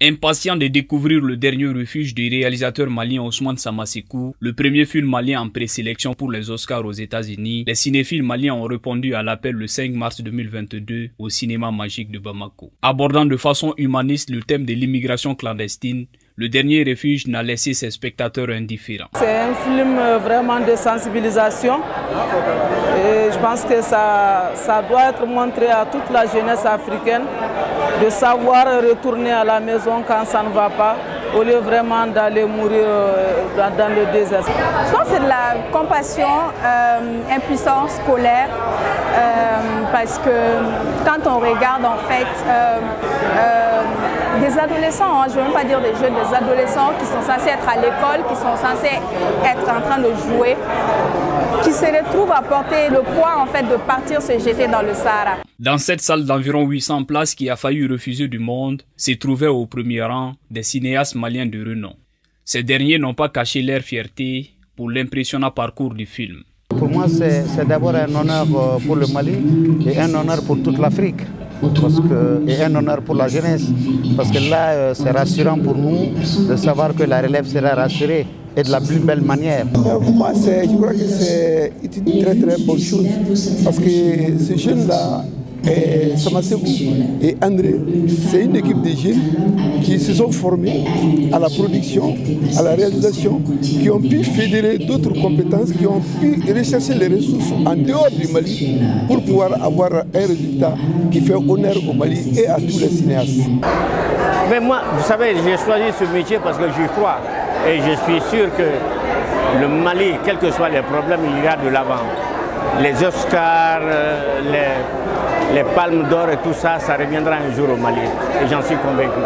Impatient de découvrir le dernier refuge du réalisateur malien Ousmane Samasekou, le premier film malien en présélection pour les Oscars aux États-Unis, les cinéphiles maliens ont répondu à l'appel le 5 mars 2022 au cinéma magique de Bamako. Abordant de façon humaniste le thème de l'immigration clandestine, le dernier refuge n'a laissé ses spectateurs indifférents. C'est un film vraiment de sensibilisation et je pense que ça doit être montré à toute la jeunesse africaine de savoir retourner à la maison quand ça ne va pas, au lieu vraiment d'aller mourir dans le désert. Je pense que c'est de la compassion, impuissance, colère, parce que quand on regarde en fait des adolescents, je ne veux même pas dire des jeunes, des adolescents qui sont censés être à l'école, qui sont censés être en train de jouer, qui se retrouvent à porter le poids en fait de partir se jeter dans le Sahara. Dans cette salle d'environ 800 places qui a failli refuser du monde, se trouvaient au premier rang des cinéastes maliens de renom. Ces derniers n'ont pas caché leur fierté pour l'impressionnant parcours du film. Pour moi, c'est d'abord un honneur pour le Mali et un honneur pour toute l'Afrique. Et un honneur pour la jeunesse. Parce que là, c'est rassurant pour nous de savoir que la relève sera rassurée et de la plus belle manière. Pour moi, je crois que c'est une très très bonne chose. Parce que ces jeunes-là, Samasekou et André, c'est une équipe de jeunes qui se sont formés à la production, à la réalisation, qui ont pu fédérer d'autres compétences, qui ont pu rechercher les ressources en dehors du Mali pour pouvoir avoir un résultat qui fait honneur au Mali et à tous les cinéastes. Mais moi, vous savez, j'ai choisi ce métier parce que j'y crois. Et je suis sûr que le Mali, quels que soient les problèmes, il ira de l'avant. Les Oscars, les palmes d'or et tout ça, ça reviendra un jour au Mali. Et j'en suis convaincu.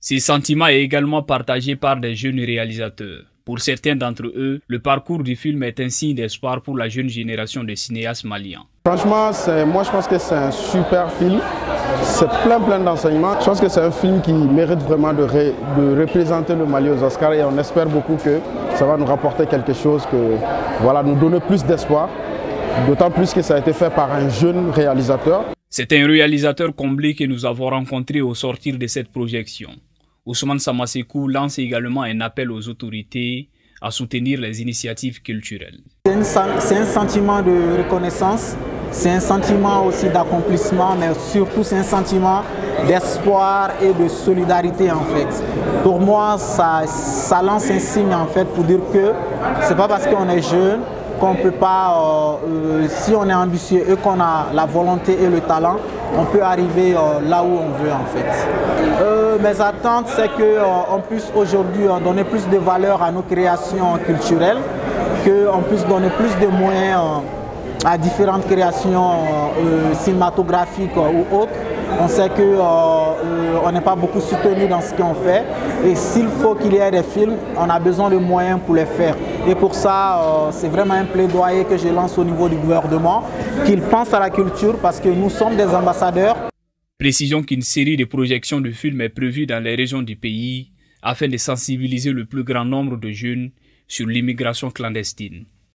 Ce sentiment est également partagé par des jeunes réalisateurs. Pour certains d'entre eux, le parcours du film est un signe d'espoir pour la jeune génération de cinéastes maliens. Franchement, moi je pense que c'est un super film. C'est plein d'enseignements. Je pense que c'est un film qui mérite vraiment de représenter le Mali aux Oscars et on espère beaucoup que ça va nous rapporter quelque chose, nous donner plus d'espoir. D'autant plus que ça a été fait par un jeune réalisateur. C'est un réalisateur comblé que nous avons rencontré au sortir de cette projection. Ousmane Samasekou lance également un appel aux autorités à soutenir les initiatives culturelles. C'est un sentiment de reconnaissance, c'est un sentiment aussi d'accomplissement, mais surtout c'est un sentiment d'espoir et de solidarité en fait. Pour moi, ça lance un signe en fait pour dire que c'est pas parce qu'on est jeune qu'on ne peut pas, si on est ambitieux et qu'on a la volonté et le talent, on peut arriver là où on veut en fait. Mes attentes, c'est qu'on puisse aujourd'hui donner plus de valeur à nos créations culturelles, qu'on puisse donner plus de moyens à différentes créations cinématographiques ou autres. On sait qu'on n'est pas beaucoup soutenu dans ce qu'on fait et s'il faut qu'il y ait des films, on a besoin de moyens pour les faire. Et pour ça, c'est vraiment un plaidoyer que je lance au niveau du gouvernement, qu'il pense à la culture parce que nous sommes des ambassadeurs. Précisons qu'une série de projections de films est prévue dans les régions du pays afin de sensibiliser le plus grand nombre de jeunes sur l'immigration clandestine.